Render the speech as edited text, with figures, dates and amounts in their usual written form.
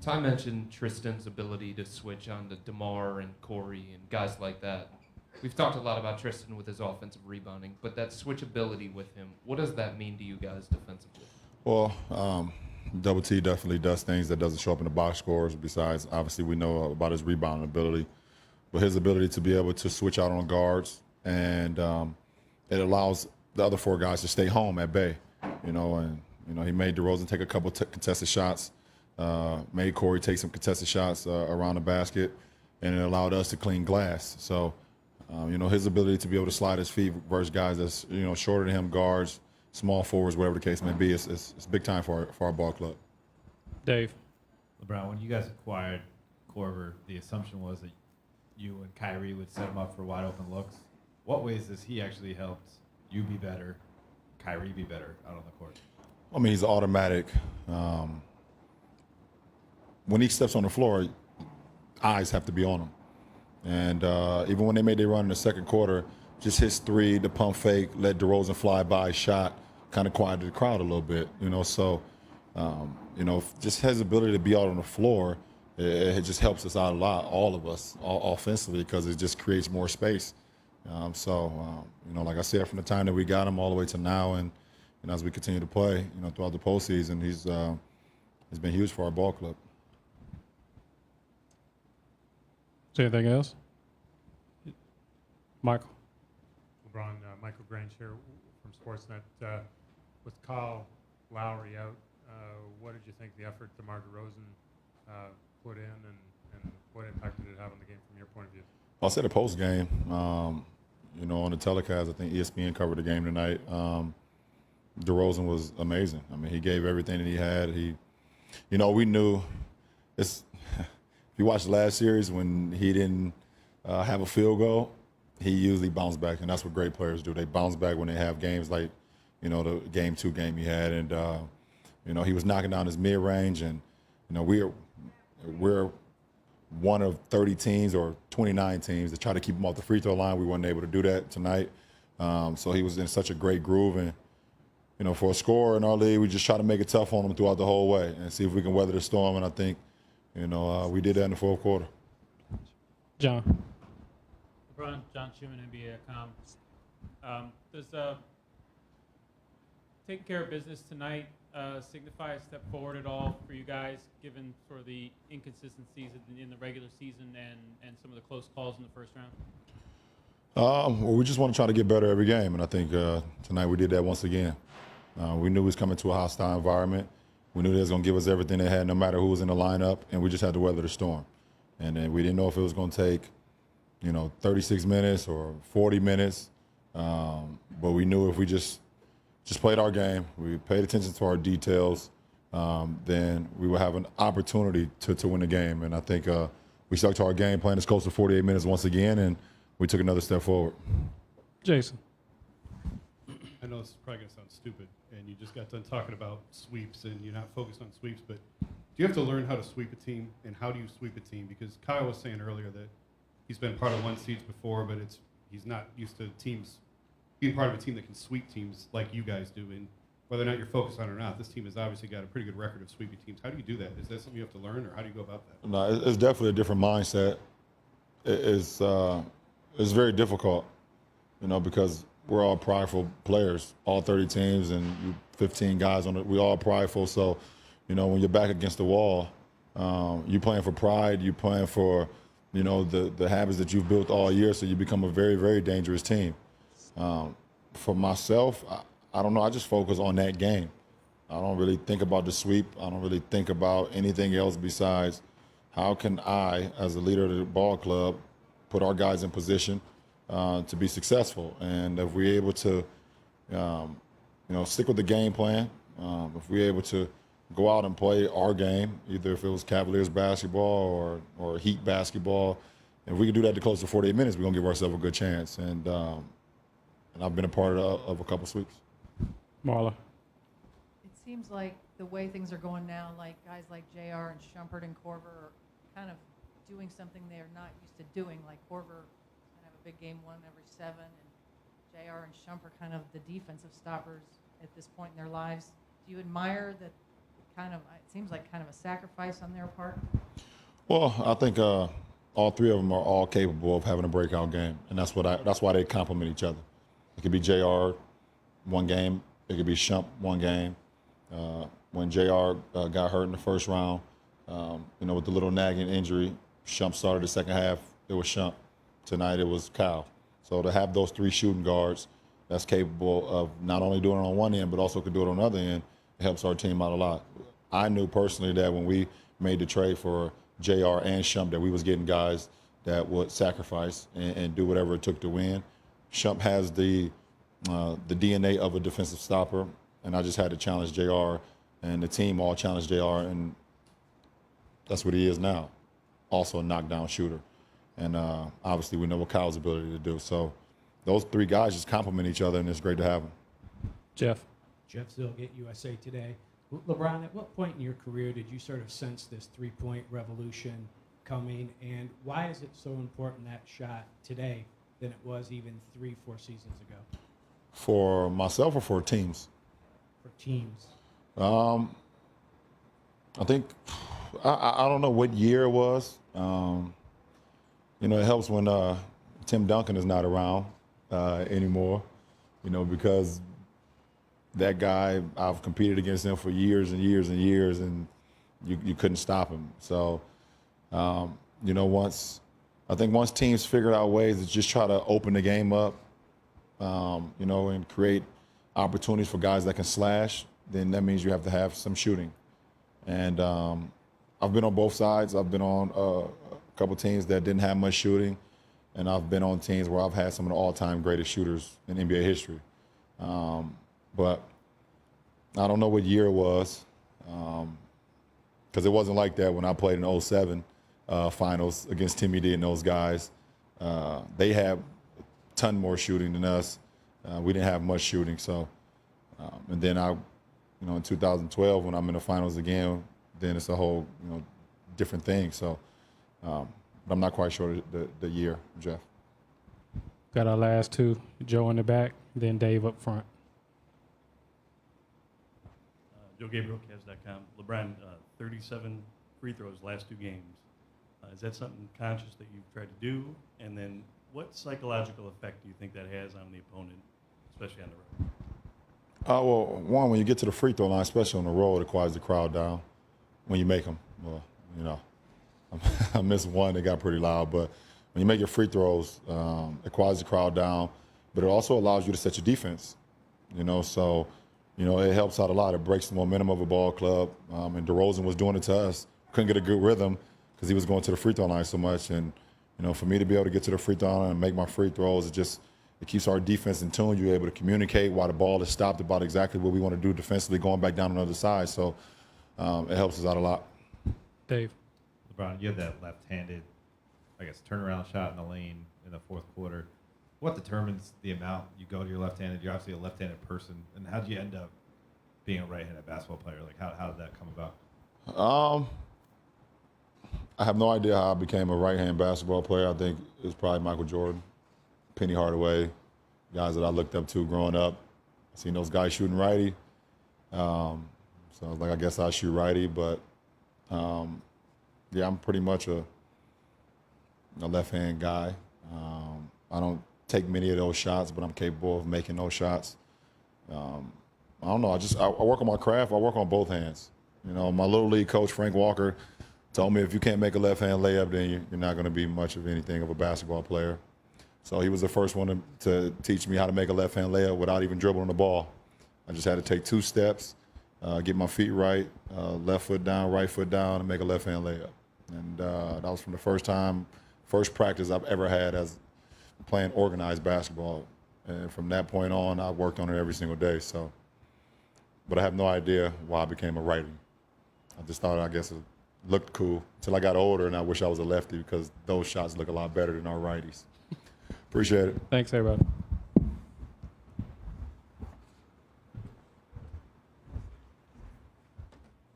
Ty mentioned Tristan's ability to switch on to DeMar and Corey and guys like that. We've talked a lot about Tristan with his offensive rebounding, but that switchability with him, what does that mean to you guys defensively? Well, Double T definitely does things that doesn't show up in the box scores. Besides, obviously, we know about his rebounding ability, but his ability to be able to switch out on guards and it allows the other four guys to stay home at bay. He made DeRozan take a couple contested shots, made Corey take some contested shots around the basket, and it allowed us to clean glass. So, his ability to be able to slide his feet versus guys that's shorter than him, guards, small forwards, whatever the case may be, it's big time for our ball club. Dave. LeBron, when you guys acquired Korver, the assumption was that you and Kyrie would set him up for wide open looks. What ways has he actually helped you be better, Kyrie be better out on the court? I mean, he's automatic. When he steps on the floor, eyes have to be on him. And even when they made their run in the second quarter, just his three, the pump fake, let DeRozan fly by, shot, kind of quieted the crowd a little bit. Just his ability to be out on the floor, it just helps us out a lot, all of us, offensively, because it just creates more space. Like I said, from the time that we got him all the way to now, and as we continue to play, throughout the postseason, he's been huge for our ball club. Is there anything else? Michael. LeBron, Michael Grange here from Sportsnet. With Kyle Lowry out, what did you think the effort DeMar DeRozan put in, and what impact did it have on the game from your point of view? I'll say the post game. On the telecast, I think ESPN covered the game tonight. DeRozan was amazing. I mean, he gave everything that he had. We knew it's. If you watched the last series when he didn't have a field goal, he usually bounced back, and that's what great players do. They bounce back when they have games like, the game 2 game he had, and he was knocking down his mid range, and we're one of 30 teams or 29 teams that try to keep him off the free throw line. We weren't able to do that tonight, so he was in such a great groove, and for a scorer in our league, we just try to make it tough on him throughout the whole way and see if we can weather the storm. And I think, we did that in the fourth quarter. John. LeBron, John Schumann, NBA.com. Does taking care of business tonight signify a step forward at all for you guys, given sort of the inconsistencies in the regular season and some of the close calls in the first round? We just want to try to get better every game, and I think tonight we did that once again. We knew we was coming to a hostile environment. We knew they was going to give us everything they had, no matter who was in the lineup, and we just had to weather the storm. And then we didn't know if it was going to take, 36 minutes or 40 minutes, but we knew if we just played our game, we paid attention to our details, then we would have an opportunity to win the game. And I think we stuck to our game plan. It's close to 48 minutes once again, and we took another step forward. Jason. I know this is probably going to sound stupid, and you just got done talking about sweeps, and you're not focused on sweeps, but do you have to learn how to sweep a team, and how do you sweep a team? Because Kyle was saying earlier that he's been part of one seeds before, but he's not used to teams being part of a team that can sweep teams like you guys do. And whether or not you're focused on it or not, this team has obviously got a pretty good record of sweeping teams. How do you do that? Is that something you have to learn, or how do you go about that? No, it's definitely a different mindset. It's very difficult, because we're all prideful players, all 30 teams and 15 guys on it. We're all prideful. So, when you're back against the wall, you're playing for pride. You're playing for, the habits that you've built all year. So you become a very, very dangerous team. For myself, I don't know. I just focus on that game. I don't really think about the sweep. I don't really think about anything else besides how can I, as a leader of the ball club, put our guys in position to be successful. And if we're able to, stick with the game plan, if we're able to go out and play our game, either if it was Cavaliers basketball or Heat basketball, if we can do that to close to 48 minutes, we're going to give ourselves a good chance. And I've been a part of a couple sweeps. Marla. It seems like the way things are going now, like guys like JR and Shumpert and Korver are kind of doing something they're not used to doing. Like Korver can have a big game 1 every 7, and JR and Shumpert kind of the defensive stoppers at this point in their lives. Do you admire that it seems like kind of a sacrifice on their part. Well, I think all three of them are all capable of having a breakout game, and that's why they complement each other. It could be JR one game, it could be Shump one game. When JR got hurt in the first round, with the little nagging injury, Shump started the second half. It was Shump. Tonight it was Kyle. So to have those three shooting guards that's capable of not only doing it on one end, but also could do it on the other end, it helps our team out a lot. I knew personally that when we made the trade for JR and Shump that we was getting guys that would sacrifice and do whatever it took to win. Shump has the DNA of a defensive stopper, and I just had to challenge JR, and the team all challenged JR, and that's what he is now. Also a knockdown shooter. And obviously we know what Kyle's ability to do. So those three guys just complement each other, and it's great to have them. Jeff. Jeff Zillgate, USA Today. LeBron, at what point in your career did you sort of sense this three-point revolution coming, and why is it so important, that shot today, than it was even 3-4 seasons ago? For myself or for teams? For teams. I think, I don't know what year it was. It helps when Tim Duncan is not around anymore, because that guy, I've competed against him for years and years and years, and you couldn't stop him. So, once teams figured out ways to just try to open the game up, and create opportunities for guys that can slash, then that means you have to have some shooting. And I've been on both sides. I've been on a couple teams that didn't have much shooting, and I've been on teams where I've had some of the all-time greatest shooters in NBA history. But I don't know what year it was, because it wasn't like that when I played in the 07 finals against Timmy D and those guys. They had a ton more shooting than us. We didn't have much shooting. So, and then in 2012 when I'm in the finals again, then it's a whole different thing. So, but I'm not quite sure the year, Jeff. Got our last two, Joe in the back, then Dave up front. Joe Gabriel, Cavs.com. LeBron, 37 free throws last two games. Is that something conscious that you've tried to do? And then what psychological effect do you think that has on the opponent, especially on the road? Well, one, when you get to the free throw line, especially on the road, it quiets the crowd down when you make them. Well, I missed one that got pretty loud, but when you make your free throws, it quiets the crowd down, but it also allows you to set your defense, so, it helps out a lot. It breaks the momentum of a ball club, and DeRozan was doing it to us. Couldn't get a good rhythm because he was going to the free throw line so much, and, for me to be able to get to the free throw line and make my free throws, it keeps our defense in tune. You're able to communicate while the ball is stopped about exactly what we want to do defensively, going back down on the other side, so it helps us out a lot. Dave. LeBron, you had that left-handed, turnaround shot in the lane in the fourth quarter. What determines the amount you go to your left-handed? You're obviously a left-handed person, and how did you end up being a right-handed basketball player? How did that come about? I have no idea how I became a right-hand basketball player. I think it was probably Michael Jordan, Penny Hardaway, guys that I looked up to growing up. I seen those guys shooting righty. So I was like, I guess I shoot righty, but yeah, I'm pretty much a left-hand guy. I don't take many of those shots, but I'm capable of making those shots. I don't know. I work on my craft. I work on both hands. My little league coach, Frank Walker, told me if you can't make a left-hand layup, then you're not going to be much of anything of a basketball player. So he was the first one to teach me how to make a left-hand layup without even dribbling the ball. I just had to take 2 steps, get my feet right, left foot down, right foot down, and make a left-hand layup. And that was from the first practice I've ever had as playing organized basketball. And from that point on, I worked on it every single day. So, but I have no idea why I became a righty. I just thought, I guess, it looked cool until I got older, and I wish I was a lefty because those shots look a lot better than our righties. Appreciate it. Thanks, everybody.